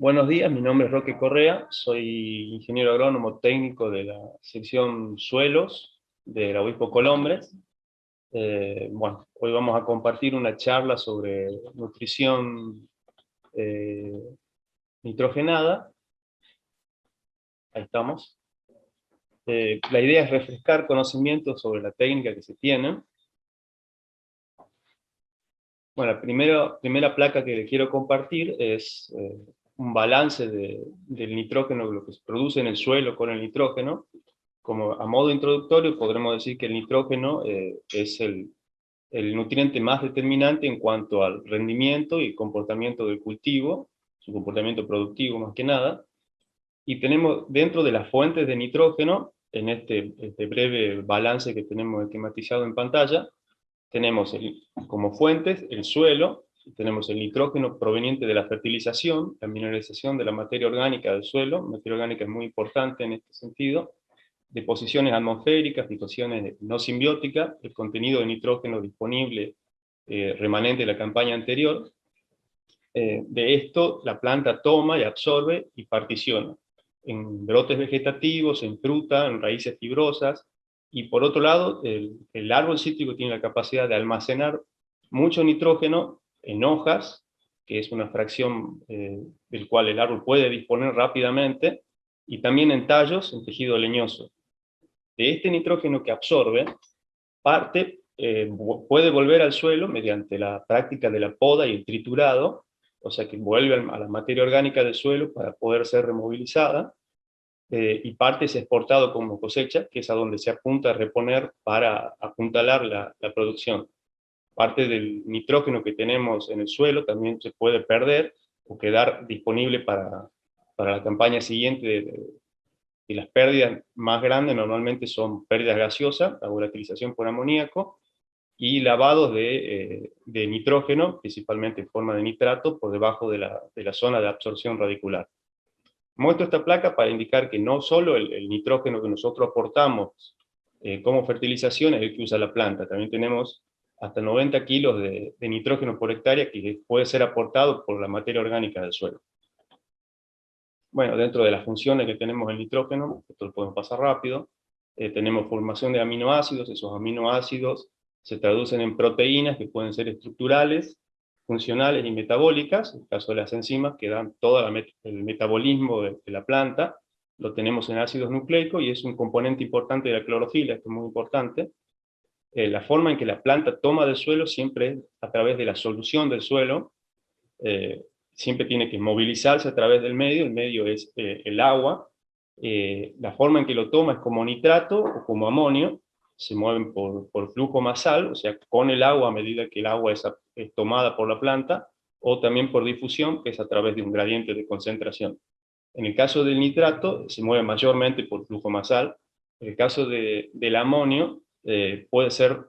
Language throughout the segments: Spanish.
Buenos días, mi nombre es Roque Correa, soy ingeniero agrónomo técnico de la sección Suelos de la Obispo Colombres. Bueno, hoy vamos a compartir una charla sobre nutrición nitrogenada. Ahí estamos. La idea es refrescar conocimientos sobre la técnica que se tiene. Bueno, la primera placa que le quiero compartir es un balance del nitrógeno, lo que se produce en el suelo con el nitrógeno. Como a modo introductorio podremos decir que el nitrógeno es el nutriente más determinante en cuanto al rendimiento y comportamiento del cultivo, su comportamiento productivo más que nada, y tenemos dentro de las fuentes de nitrógeno, en este breve balance que tenemos esquematizado en pantalla, tenemos como fuentes el suelo, tenemos el nitrógeno proveniente de la fertilización, la mineralización de la materia orgánica del suelo. La materia orgánica es muy importante en este sentido, deposiciones atmosféricas, situaciones no simbióticas, el contenido de nitrógeno disponible remanente de la campaña anterior. De esto la planta toma y absorbe y particiona en brotes vegetativos, en fruta, en raíces fibrosas, y por otro lado, el árbol cítrico tiene la capacidad de almacenar mucho nitrógeno en hojas, que es una fracción del cual el árbol puede disponer rápidamente, y también en tallos, en tejido leñoso. De este nitrógeno que absorbe, parte puede volver al suelo mediante la práctica de la poda y el triturado, o sea que vuelve a la materia orgánica del suelo para poder ser removilizada, y parte es exportado como cosecha, que es a donde se apunta a reponer para apuntalar la producción. Parte del nitrógeno que tenemos en el suelo también se puede perder o quedar disponible para la campaña siguiente. Y las pérdidas más grandes normalmente son pérdidas gaseosas, la volatilización por amoníaco, y lavados de nitrógeno, principalmente en forma de nitrato, por debajo de la zona de absorción radicular. Muestro esta placa para indicar que no solo el nitrógeno que nosotros aportamos como fertilización es el que usa la planta, también tenemos hasta 90 kilos de nitrógeno por hectárea que puede ser aportado por la materia orgánica del suelo. Bueno, dentro de las funciones que tenemos el nitrógeno, esto lo podemos pasar rápido, tenemos formación de aminoácidos. Esos aminoácidos se traducen en proteínas que pueden ser estructurales, funcionales y metabólicas, en el caso de las enzimas que dan todo el metabolismo de la planta, lo tenemos en ácidos nucleicos y es un componente importante de la clorofila, esto es muy importante. La forma en que la planta toma del suelo siempre es a través de la solución del suelo, siempre tiene que movilizarse a través del medio, el medio es el agua, la forma en que lo toma es como nitrato o como amonio, se mueven por flujo masal, o sea, con el agua a medida que el agua es tomada por la planta, o también por difusión, que es a través de un gradiente de concentración. En el caso del nitrato, se mueve mayormente por flujo masal. En el caso del amonio, puede ser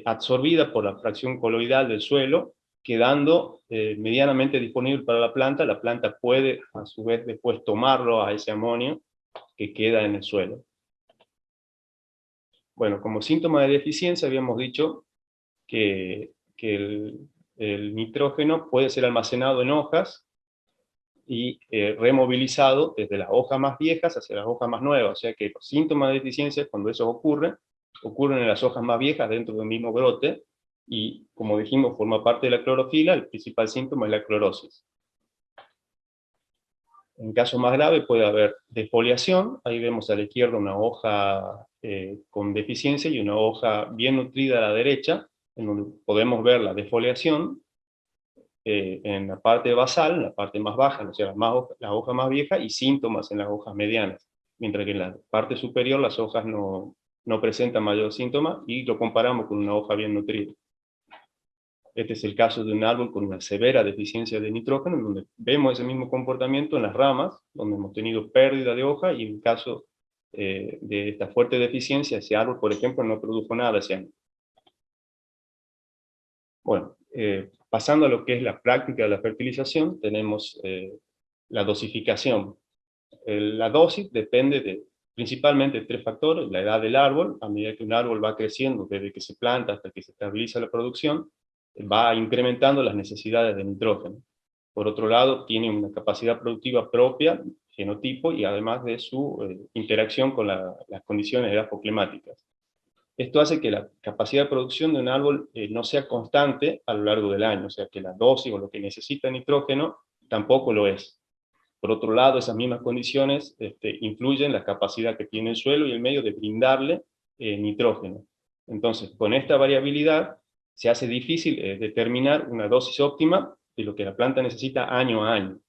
absorbida por la fracción coloidal del suelo, quedando medianamente disponible para la planta. La planta puede, a su vez, después tomarlo a ese amonio que queda en el suelo. Bueno, como síntoma de deficiencia habíamos dicho que el nitrógeno puede ser almacenado en hojas y removilizado desde las hojas más viejas hacia las hojas más nuevas. O sea que los síntomas de deficiencia, cuando eso ocurren en las hojas más viejas dentro del mismo brote, y como dijimos, forma parte de la clorofila. El principal síntoma es la clorosis. En caso más grave puede haber defoliación. Ahí vemos a la izquierda una hoja con deficiencia y una hoja bien nutrida a la derecha, en donde podemos ver la defoliación en la parte basal, en la parte más baja, o sea, la hoja más vieja, y síntomas en las hojas medianas, mientras que en la parte superior las hojas no presentan mayor síntoma, y lo comparamos con una hoja bien nutrida. Este es el caso de un árbol con una severa deficiencia de nitrógeno, en donde vemos ese mismo comportamiento en las ramas, donde hemos tenido pérdida de hoja, y en el caso de esta fuerte deficiencia, ese árbol, por ejemplo, no produjo nada ese año. Bueno, pasando a lo que es la práctica de la fertilización, tenemos la dosificación. La dosis depende principalmente de tres factores: la edad del árbol. A medida que un árbol va creciendo, desde que se planta hasta que se estabiliza la producción, va incrementando las necesidades de nitrógeno. Por otro lado, tiene una capacidad productiva propia, genotipo, y además de su interacción con las condiciones edafoclimáticas. Esto hace que la capacidad de producción de un árbol no sea constante a lo largo del año, o sea que la dosis o lo que necesita nitrógeno tampoco lo es. Por otro lado, esas mismas condiciones influyen en la capacidad que tiene el suelo y el medio de brindarle nitrógeno. Entonces, con esta variabilidad se hace difícil determinar una dosis óptima de lo que la planta necesita año a año.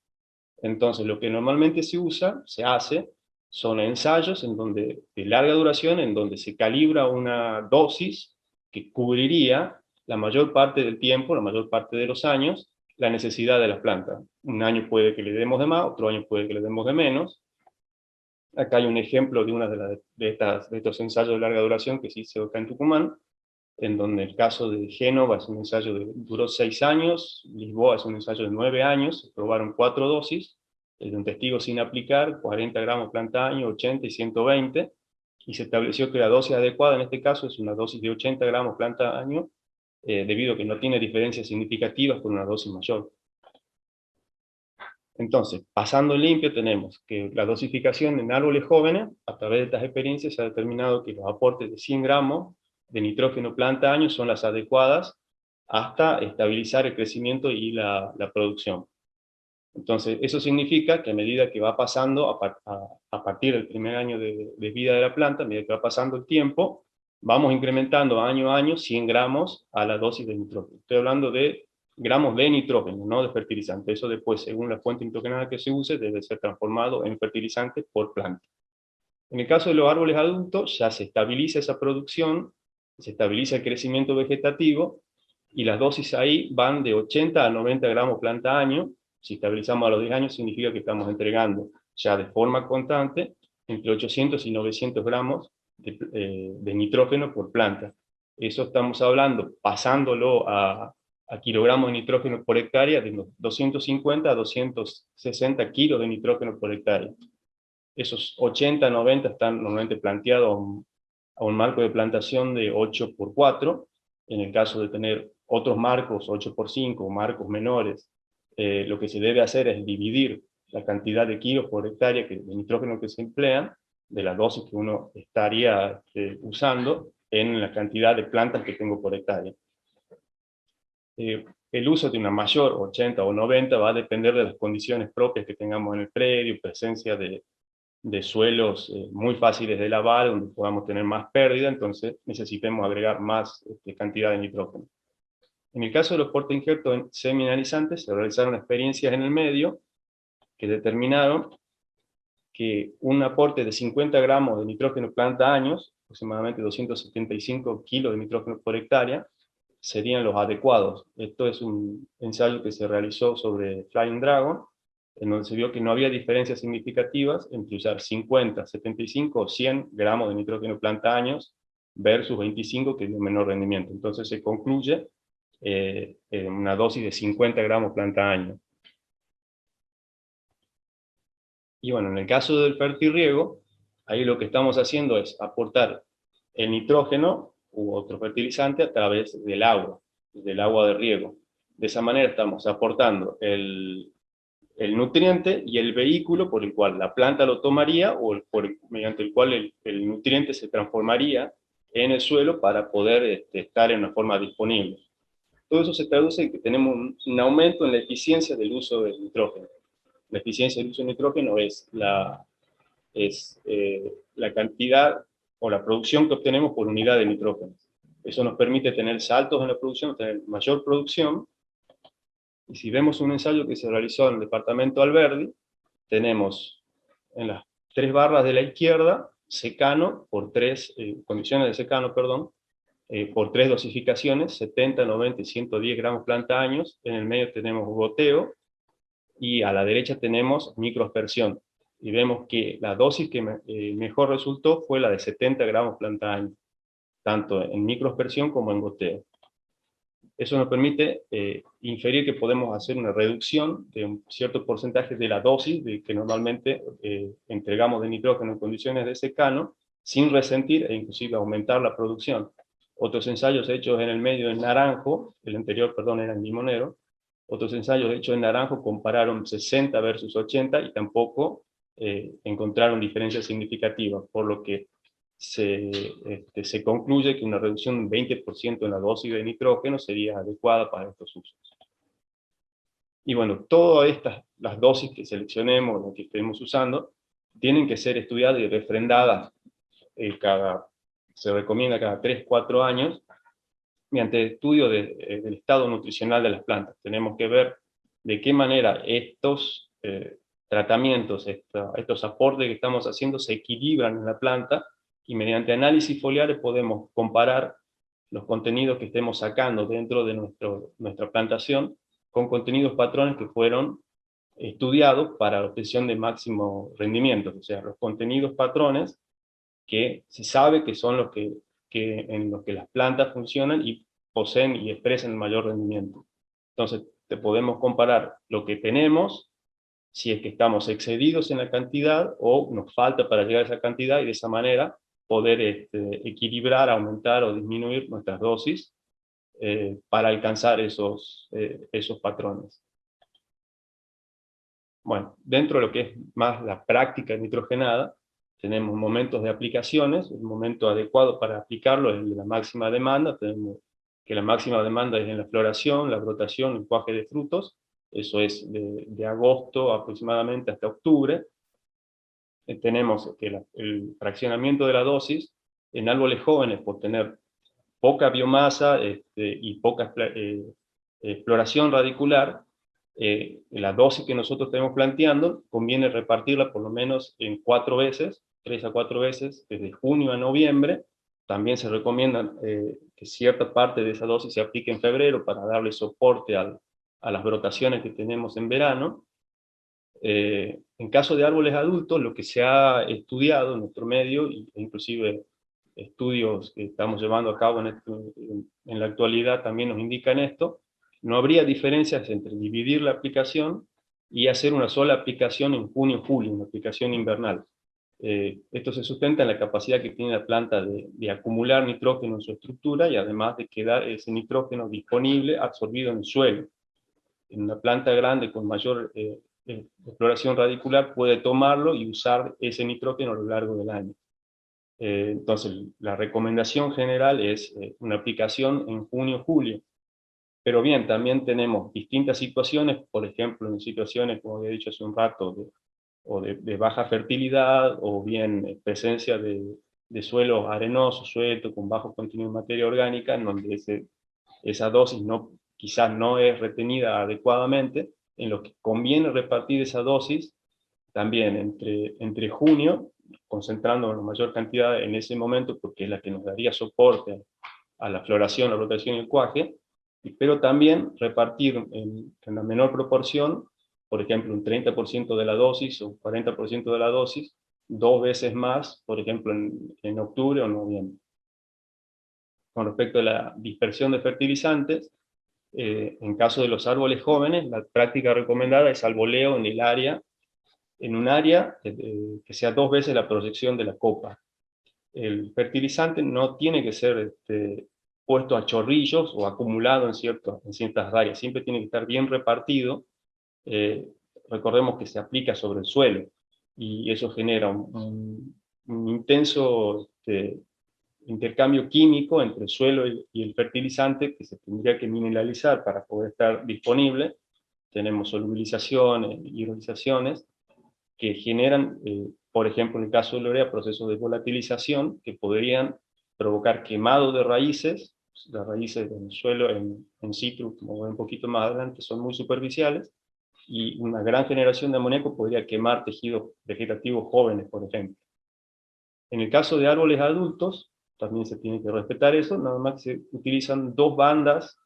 Entonces, lo que normalmente se hace, son ensayos de larga duración, en donde se calibra una dosis que cubriría la mayor parte del tiempo, la mayor parte de los años, la necesidad de la planta. Un año puede que le demos de más, otro año puede que le demos de menos. Acá hay un ejemplo de una de estos ensayos de larga duración que se hizo acá en Tucumán, en donde el caso de Génova es un ensayo duró 6 años, Lisboa es un ensayo de 9 años, se probaron 4 dosis, de un testigo sin aplicar, 40 gramos planta año, 80 y 120, y se estableció que la dosis adecuada en este caso es una dosis de 80 gramos planta año, debido a que no tiene diferencias significativas con una dosis mayor. Entonces, pasando limpio, tenemos que la dosificación en árboles jóvenes, a través de estas experiencias se ha determinado que los aportes de 100 gramos de nitrógeno planta año son las adecuadas hasta estabilizar el crecimiento y la producción. Entonces, eso significa que a medida que va pasando, a partir del primer año de vida de la planta, a medida que va pasando el tiempo, vamos incrementando año a año 100 gramos a la dosis de nitrógeno. Estoy hablando de gramos de nitrógeno, no de fertilizante. Eso después, según la fuente nitrogenada que se use, debe ser transformado en fertilizante por planta. En el caso de los árboles adultos, ya se estabiliza esa producción, se estabiliza el crecimiento vegetativo, y las dosis ahí van de 80 a 90 gramos planta año. Si estabilizamos a los 10 años, significa que estamos entregando ya de forma constante entre 800 y 900 gramos de nitrógeno por planta. Eso estamos hablando, pasándolo a kilogramos de nitrógeno por hectárea, de 250 a 260 kilos de nitrógeno por hectárea. Esos 80, 90 están normalmente planteados a un marco de plantación de 8x4. En el caso de tener otros marcos, 8x5, o marcos menores, lo que se debe hacer es dividir la cantidad de kilos por hectárea de nitrógeno que se emplean, de la dosis que uno estaría usando, en la cantidad de plantas que tengo por hectárea. El uso de una mayor, 80 o 90, va a depender de las condiciones propias que tengamos en el predio, presencia de de suelos muy fáciles de lavar, donde podamos tener más pérdida, entonces necesitemos agregar más cantidad de nitrógeno. En el caso de los portainjertos semianalizantes, se realizaron experiencias en el medio que determinaron que un aporte de 50 gramos de nitrógeno planta años, aproximadamente 275 kilos de nitrógeno por hectárea, serían los adecuados. Esto es un ensayo que se realizó sobre Flying Dragon, en donde se vio que no había diferencias significativas entre usar 50, 75 o 100 gramos de nitrógeno planta años versus 25, que es de menor rendimiento. Entonces se concluye en una dosis de 50 gramos planta año. Y bueno, en el caso del fertirriego, ahí lo que estamos haciendo es aportar el nitrógeno u otro fertilizante a través del agua de riego. De esa manera estamos aportando el nutriente y el vehículo por el cual la planta lo tomaría o mediante el cual el nutriente se transformaría en el suelo para poder estar en una forma disponible. Todo eso se traduce en que tenemos un aumento en la eficiencia del uso del nitrógeno. La eficiencia del uso del nitrógeno es la cantidad o la producción que obtenemos por unidad de nitrógeno. Eso nos permite tener saltos en la producción, tener mayor producción. Y si vemos un ensayo que se realizó en el departamento Alberdi, tenemos en las 3 barras de la izquierda, secano, por 3 condiciones de secano, perdón, por 3 dosificaciones, 70, 90 y 110 gramos planta años. En el medio tenemos goteo, y a la derecha tenemos microaspersión. Y vemos que la dosis que mejor resultó fue la de 70 gramos planta año, tanto en microaspersión como en goteo. Eso nos permite inferir que podemos hacer una reducción de un cierto porcentaje de la dosis que normalmente entregamos de nitrógeno en condiciones de secano, sin resentir e inclusive aumentar la producción. Otros ensayos hechos en el medio en naranjo, el anterior, perdón, era en limonero, otros ensayos hechos en naranjo compararon 60 versus 80 y tampoco encontraron diferencias significativas, por lo que se concluye que una reducción de 20% en la dosis de nitrógeno sería adecuada para estos usos. Y bueno, todas las dosis que seleccionemos, o que estemos usando, tienen que ser estudiadas y refrendadas se recomienda cada 3-4 años, mediante estudio del estado nutricional de las plantas. Tenemos que ver de qué manera estos tratamientos, estos aportes que estamos haciendo se equilibran en la planta, y mediante análisis foliares podemos comparar los contenidos que estemos sacando dentro de nuestra plantación con contenidos patrones que fueron estudiados para la obtención de máximo rendimiento, o sea, los contenidos patrones que se sabe que son en los que las plantas funcionan y poseen y expresan el mayor rendimiento. Entonces, te podemos comparar lo que tenemos, si es que estamos excedidos en la cantidad o nos falta para llegar a esa cantidad, y de esa manera poder equilibrar, aumentar o disminuir nuestras dosis para alcanzar esos patrones. Bueno, dentro de lo que es más la práctica nitrogenada, tenemos momentos de aplicaciones. El momento adecuado para aplicarlo es el de la máxima demanda. Tenemos que la máxima demanda es en la floración, la brotación, el cuaje de frutos. Eso es de agosto aproximadamente hasta octubre. Tenemos que el fraccionamiento de la dosis en árboles jóvenes, por tener poca biomasa y poca floración radicular, la dosis que nosotros estemos planteando conviene repartirla por lo menos en 4 veces, 3 a 4 veces, desde junio a noviembre. También se recomienda que cierta parte de esa dosis se aplique en febrero para darle soporte a las brotaciones que tenemos en verano. En caso de árboles adultos, lo que se ha estudiado en nuestro medio, e inclusive estudios que estamos llevando a cabo en la actualidad también nos indican esto, no habría diferencias entre dividir la aplicación y hacer una sola aplicación en junio-julio, una aplicación invernal. Esto se sustenta en la capacidad que tiene la planta de acumular nitrógeno en su estructura, y además de quedar ese nitrógeno disponible, absorbido en el suelo. En una planta grande con mayor exploración radicular puede tomarlo y usar ese nitrógeno a lo largo del año. Entonces, la recomendación general es una aplicación en junio-julio. Pero bien, también tenemos distintas situaciones, por ejemplo, en situaciones, como había dicho hace un rato, o de baja fertilidad, o bien presencia de suelos arenosos, sueltos, con bajo contenido de materia orgánica, en donde esa dosis quizás no es retenida adecuadamente, en lo que conviene repartir esa dosis también entre junio, concentrando la mayor cantidad en ese momento, porque es la que nos daría soporte a la floración, la rotación y el cuaje, pero también repartir en la menor proporción, por ejemplo, un 30% de la dosis o un 40% de la dosis, 2 veces más, por ejemplo, en octubre o noviembre. Con respecto a la dispersión de fertilizantes, en caso de los árboles jóvenes, la práctica recomendada es alboleo en un área que sea 2 veces la proyección de la copa. El fertilizante no tiene que ser puesto a chorrillos o acumulado en ciertas áreas, siempre tiene que estar bien repartido. Recordemos que se aplica sobre el suelo, y eso genera un intenso intercambio químico entre el suelo y el fertilizante, que se tendría que mineralizar para poder estar disponible. Tenemos solubilizaciones, hidrolizaciones, que generan, por ejemplo, en el caso de la urea, procesos de volatilización que podrían provocar quemado de raíces. Las raíces del suelo en situ, como ven un poquito más adelante, son muy superficiales, y una gran generación de amoníaco podría quemar tejidos vegetativos jóvenes, por ejemplo. En el caso de árboles adultos, también se tiene que respetar eso, nada más que se utilizan 2 bandas,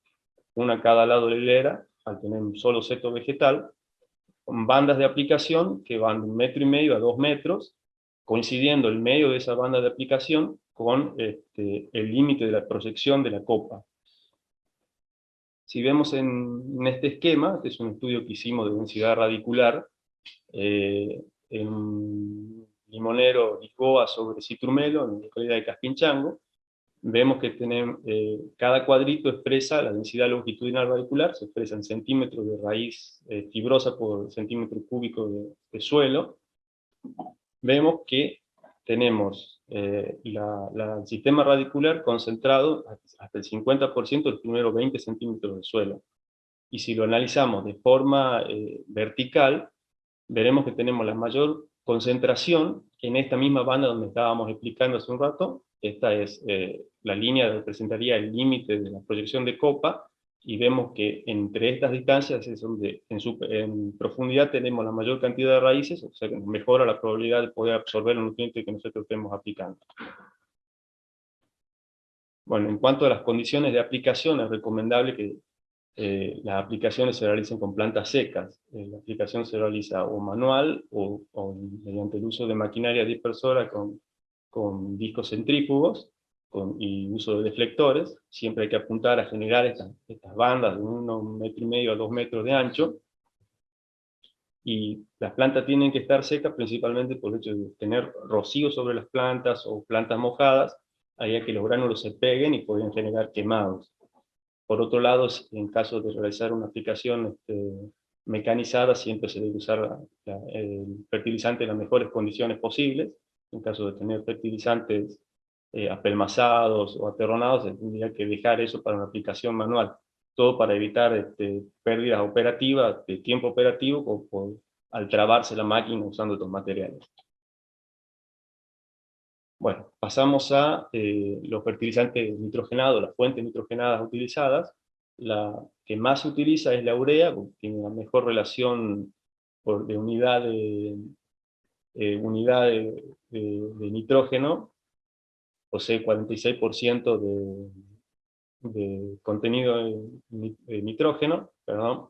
una a cada lado de la hilera, al tener un solo seto vegetal, con bandas de aplicación que van de 1,5 metros a 2 metros, coincidiendo el medio de esa banda de aplicación con el límite de la proyección de la copa. Si vemos en este esquema, este es un estudio que hicimos de densidad radicular, en limonero Lisboa sobre citrumelo, en la localidad de Caspinchango, vemos que cada cuadrito expresa la densidad longitudinal radicular, se expresa en centímetros de raíz fibrosa por centímetro cúbico de suelo. Vemos que tenemos el sistema radicular concentrado hasta el 50% de los primeros 20 centímetros de suelo. Y si lo analizamos de forma vertical, veremos que tenemos la mayor concentración en esta misma banda donde estábamos explicando hace un rato. Esta es la línea que representaría el límite de la proyección de copa, y vemos que entre estas distancias es donde en profundidad tenemos la mayor cantidad de raíces, o sea que mejora la probabilidad de poder absorber los nutrientes que nosotros estemos aplicando. Bueno, en cuanto a las condiciones de aplicación, es recomendable que las aplicaciones se realicen con plantas secas. La aplicación se realiza o manual o mediante el uso de maquinaria dispersora con discos centrífugos y uso de deflectores. Siempre hay que apuntar a generar estas bandas de 1,5 metros a 2 metros de ancho, y las plantas tienen que estar secas principalmente por el hecho de tener rocío sobre las plantas o plantas mojadas, haría que los gránulos se peguen y pueden generar quemados. Por otro lado, en caso de realizar una aplicación mecanizada, siempre se debe usar el fertilizante en las mejores condiciones posibles. En caso de tener fertilizantes apelmazados o aterronados, se tendría que dejar eso para una aplicación manual. Todo para evitar pérdidas operativas, de tiempo operativo, al trabarse la máquina usando estos materiales. Bueno, pasamos a los fertilizantes nitrogenados, las fuentes nitrogenadas utilizadas. La que más se utiliza es la urea, porque tiene la mejor relación de unidad de nitrógeno, posee 46% de contenido de nitrógeno, perdón.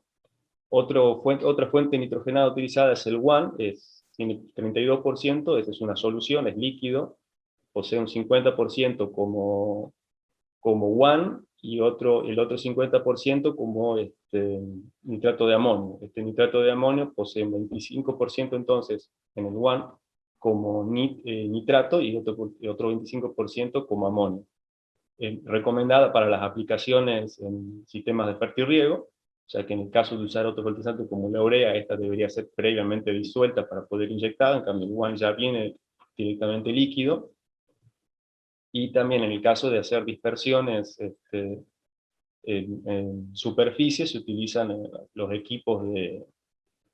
Otra fuente nitrogenada utilizada es el WAN, tiene 32%, esta es una solución, es líquido, posee un 50% como WAN, y el otro 50% como nitrato de amonio. Este nitrato de amonio posee un 25% entonces en el WAN como nitrato, y otro 25% como amonio. Recomendada para las aplicaciones en sistemas de fertirriego, o sea que en el caso de usar otro fertilizante como la urea, esta debería ser previamente disuelta para poder inyectada, en cambio el WAN ya viene directamente líquido. Y también en el caso de hacer dispersiones en superficie, se utilizan los equipos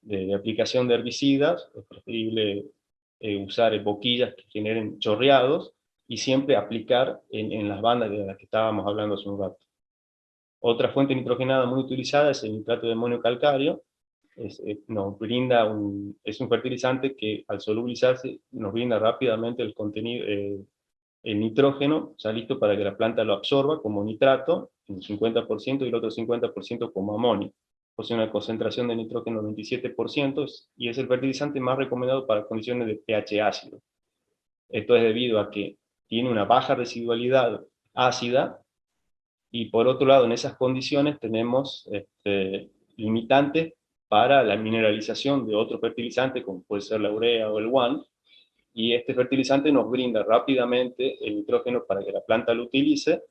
de aplicación de herbicidas, es preferible usar boquillas que generen chorreados, y siempre aplicar en las bandas de las que estábamos hablando hace un rato. Otra fuente nitrogenada muy utilizada es el nitrato de amonio calcáreo. Es un fertilizante que al solubilizarse nos brinda rápidamente el contenido, el nitrógeno, ya listo para que la planta lo absorba como nitrato, un 50%, y el otro 50% como amonio. Posee una concentración de nitrógeno 27%, y es el fertilizante más recomendado para condiciones de pH ácido. Esto es debido a que tiene una baja residualidad ácida, y por otro lado, en esas condiciones tenemos limitantes para la mineralización de otro fertilizante, como puede ser la urea o el WAN, y este fertilizante nos brinda rápidamente el nitrógeno para que la planta lo utilice.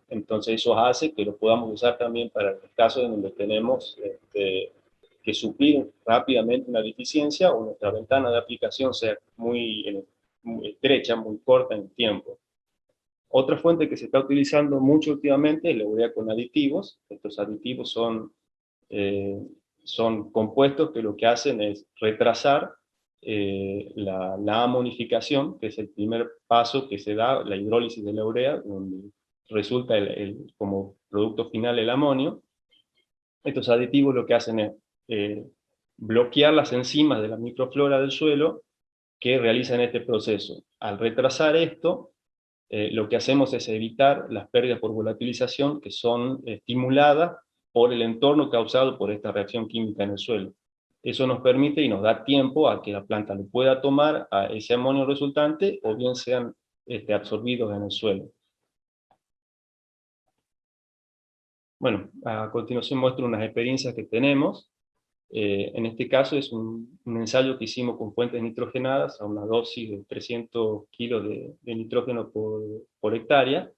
Entonces eso hace que lo podamos usar también para los casos en donde tenemos que suplir rápidamente una deficiencia, o nuestra ventana de aplicación sea muy estrecha, muy corta en tiempo. Otra fuente que se está utilizando mucho últimamente es la urea con aditivos. Estos aditivos son compuestos que lo que hacen es retrasar la amonificación, que es el primer paso que se da, la hidrólisis de la urea, donde resulta como producto final el amonio. Estos aditivos lo que hacen es bloquear las enzimas de la microflora del suelo que realizan este proceso. Al retrasar esto, lo que hacemos es evitar las pérdidas por volatilización que son estimuladas por el entorno causado por esta reacción química en el suelo. Eso nos permite y nos da tiempo a que la planta lo pueda tomar, a ese amonio resultante, o bien sean absorbidos en el suelo. Bueno, a continuación muestro unas experiencias que tenemos. En este caso es un ensayo que hicimos con fuentes nitrogenadas a una dosis de 300 kilos de nitrógeno por hectárea.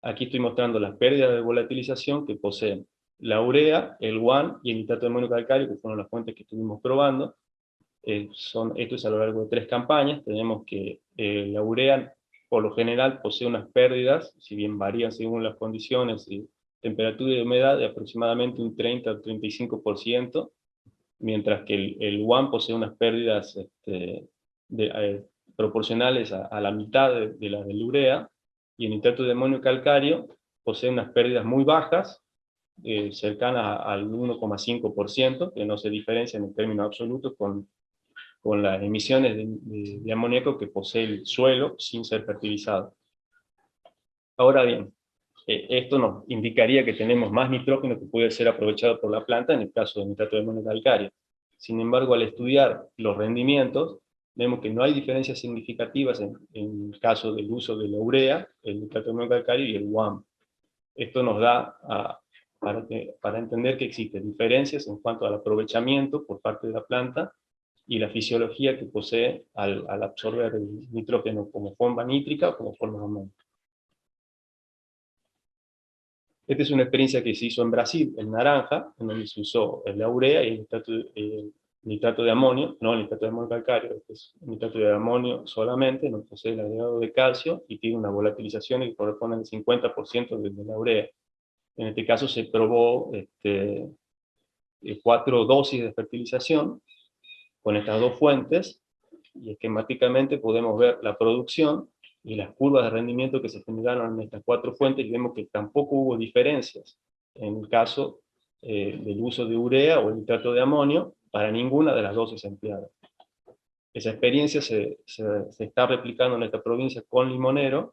Aquí estoy mostrando las pérdidas de volatilización que poseen la urea, el WAN y el nitrato de amonio calcáreo, que fueron las fuentes que estuvimos probando. Esto es a lo largo de 3 campañas. Tenemos que la urea, por lo general, posee unas pérdidas, si bien varían según las condiciones y temperatura y humedad, de aproximadamente un 30 al 35%, mientras que el WAN posee unas pérdidas proporcionales a la mitad de la del urea, y el nitrato de amonio calcáreo posee unas pérdidas muy bajas, cercanas al 1,5%, que no se diferencian en términos absolutos con las emisiones de amoníaco que posee el suelo sin ser fertilizado. Ahora bien, esto nos indicaría que tenemos más nitrógeno que puede ser aprovechado por la planta en el caso del nitrato de amonio calcáreo. Sin embargo, al estudiar los rendimientos, vemos que no hay diferencias significativas en el caso del uso de la urea, el nitrato de amonio calcáreo y el WAM. Esto nos da para entender que existen diferencias en cuanto al aprovechamiento por parte de la planta y la fisiología que posee al absorber el nitrógeno como forma nítrica o como forma de amonio. Esta es una experiencia que se hizo en Brasil, en Naranja, en donde se usó la urea y el nitrato de amonio, no el nitrato de amonio calcáreo, es el nitrato de amonio solamente, no posee el agregado de calcio y tiene una volatilización que corresponde al 50% de la urea. En este caso se probó 4 dosis de fertilización con estas dos fuentes, y esquemáticamente podemos ver la producción y las curvas de rendimiento que se generaron en estas 4 fuentes, y vemos que tampoco hubo diferencias en el caso del uso de urea o el nitrato de amonio para ninguna de las dosis empleadas. Esa experiencia se está replicando en esta provincia con Limonero,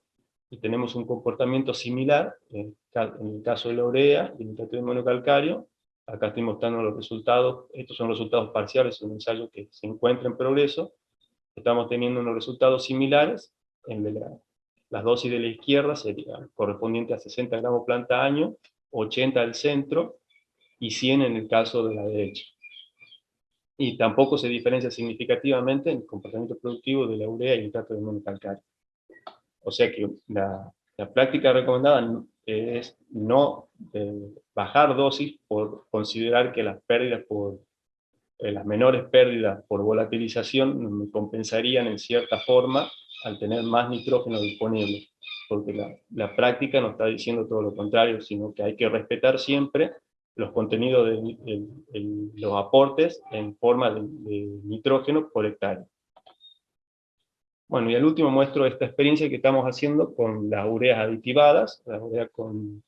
y tenemos un comportamiento similar en el caso de la urea y el nitrato de amonio calcáreo. Acá estoy mostrando los resultados. Estos son resultados parciales de un ensayo que se encuentra en progreso. Estamos teniendo unos resultados similares. Las dosis de la izquierda serían correspondientes a 60 gramos planta año, 80 al centro y 100 en el caso de la derecha. Y tampoco se diferencia significativamente en el comportamiento productivo de la urea y el nitrato de amonio calcáreo. O sea que la práctica recomendada es no bajar dosis por considerar que las pérdidas las menores pérdidas por volatilización compensarían en cierta forma al tener más nitrógeno disponible, porque la práctica no está diciendo todo lo contrario, sino que hay que respetar siempre los contenidos los aportes en forma de nitrógeno por hectárea. Bueno, y al último muestro esta experiencia que estamos haciendo con las ureas aditivadas, la urea con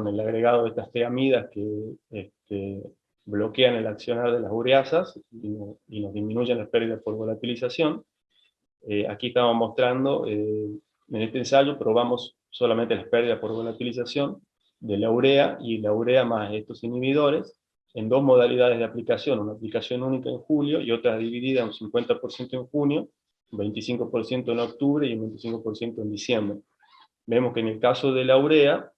el agregado de estas teamidas que bloquean el accionar de las ureasas y nos disminuyen las pérdidas por volatilización. Aquí estamos mostrando, en este ensayo probamos solamente las pérdidas por volatilización de la urea y la urea más estos inhibidores en dos modalidades de aplicación, una aplicación única en julio y otra dividida un 50% en junio, un 25% en octubre y un 25% en diciembre. Vemos que en el caso de la urea,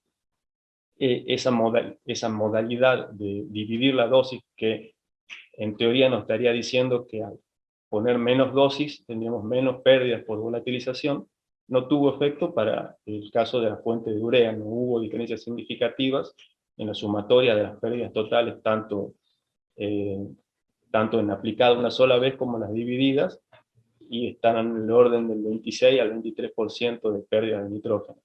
esa modalidad de dividir la dosis, que en teoría nos estaría diciendo que al poner menos dosis tendríamos menos pérdidas por volatilización, no tuvo efecto para el caso de la fuente de urea, no hubo diferencias significativas en la sumatoria de las pérdidas totales, tanto en aplicada una sola vez como en las divididas, y están en el orden del 26 al 23% de pérdida de nitrógeno.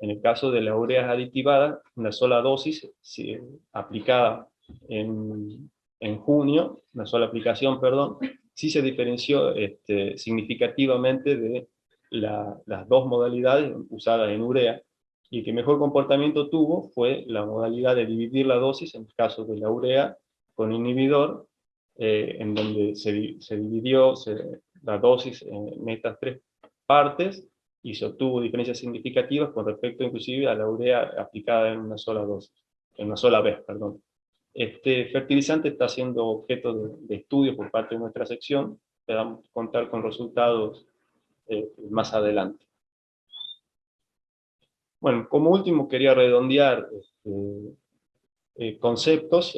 En el caso de las ureas aditivadas, una sola dosis aplicada en junio, una sola aplicación, perdón, sí se diferenció significativamente de las dos modalidades usadas en urea, y el que mejor comportamiento tuvo fue la modalidad de dividir la dosis, en el caso de la urea con inhibidor, en donde se dividió la dosis en estas tres partes, y se obtuvo diferencias significativas con respecto inclusive a la urea aplicada en una sola dosis, en una sola vez, perdón. Este fertilizante está siendo objeto de estudio por parte de nuestra sección, esperamos contar con resultados más adelante. Bueno, como último quería redondear conceptos.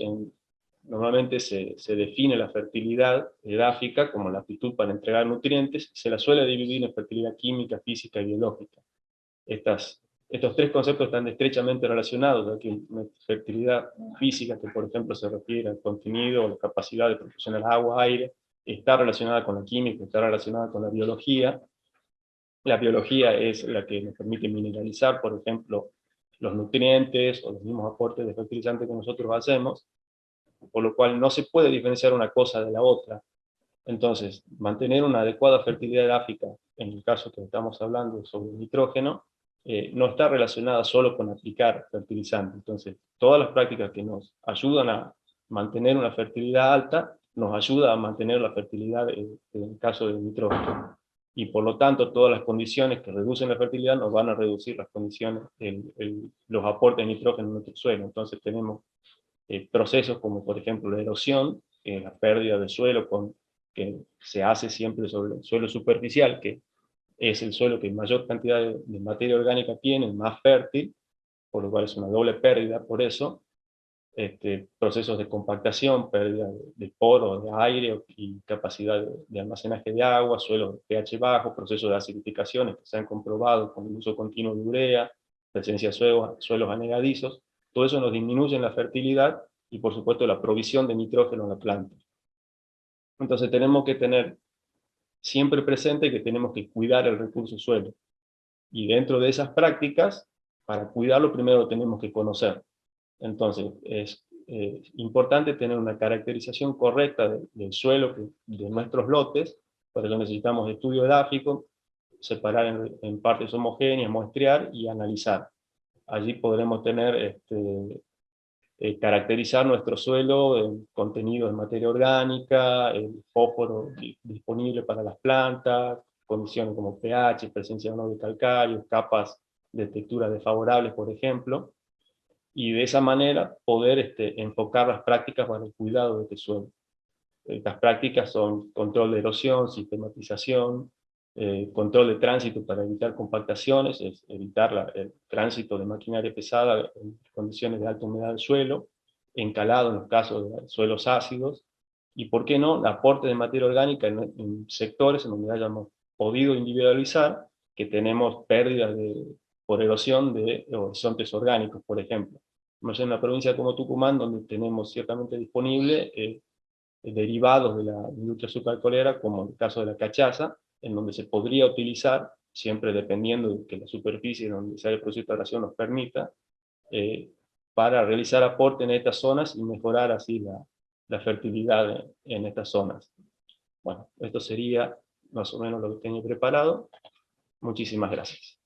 Normalmente se define la fertilidad edáfica como la aptitud para entregar nutrientes, se la suele dividir en fertilidad química, física y biológica. Estos tres conceptos están estrechamente relacionados, ya que una fertilidad física, que por ejemplo se refiere al contenido o la capacidad de proporcionar agua, aire, está relacionada con la química, está relacionada con la biología. La biología es la que nos permite mineralizar, por ejemplo, los nutrientes o los mismos aportes de fertilizante que nosotros hacemos, por lo cual no se puede diferenciar una cosa de la otra. Entonces, mantener una adecuada fertilidad edáfica, en el caso que estamos hablando sobre el nitrógeno, no está relacionada solo con aplicar fertilizante. Entonces, todas las prácticas que nos ayudan a mantener una fertilidad alta, nos ayuda a mantener la fertilidad en el caso del nitrógeno. Y por lo tanto, todas las condiciones que reducen la fertilidad nos van a reducir las condiciones, los aportes de nitrógeno en nuestro suelo. Entonces tenemos procesos como por ejemplo la erosión, la pérdida de suelo que se hace siempre sobre el suelo superficial, que es el suelo que mayor cantidad de materia orgánica tiene, más fértil, por lo cual es una doble pérdida por eso. Procesos de compactación, pérdida de poros, de aire y capacidad de almacenaje de agua, suelos de pH bajo, procesos de acidificaciones que se han comprobado con el uso continuo de urea, presencia de suelos anegadizos. Todo eso nos disminuye la fertilidad y por supuesto la provisión de nitrógeno en la planta. Entonces tenemos que tener siempre presente que tenemos que cuidar el recurso suelo. Y dentro de esas prácticas, para cuidarlo primero tenemos que conocer. Entonces es importante tener una caracterización correcta del suelo, de nuestros lotes. Por eso necesitamos estudio edáfico, separar en partes homogéneas, muestrear y analizar. Allí podremos tener caracterizar nuestro suelo, el contenido de materia orgánica, el fósforo disponible para las plantas, condiciones como pH, presencia o no de calcario, capas de textura desfavorables, por ejemplo, y de esa manera poder enfocar las prácticas para el cuidado de este suelo. Estas prácticas son control de erosión, sistematización, control de tránsito para evitar compactaciones, es evitar el tránsito de maquinaria pesada en condiciones de alta humedad del suelo, encalado en los casos de suelos ácidos, y por qué no, el aporte de materia orgánica en sectores en donde hayamos podido individualizar que tenemos pérdidas por erosión de horizontes orgánicos, por ejemplo. No sé, en una provincia como Tucumán, donde tenemos ciertamente disponible derivados de la industria sucroalcoholera, como el caso de la cachaza, en donde se podría utilizar, siempre dependiendo de que la superficie donde se haya producido esta relación nos permita, para realizar aporte en estas zonas y mejorar así la fertilidad en estas zonas. Bueno, esto sería más o menos lo que tengo preparado. Muchísimas gracias.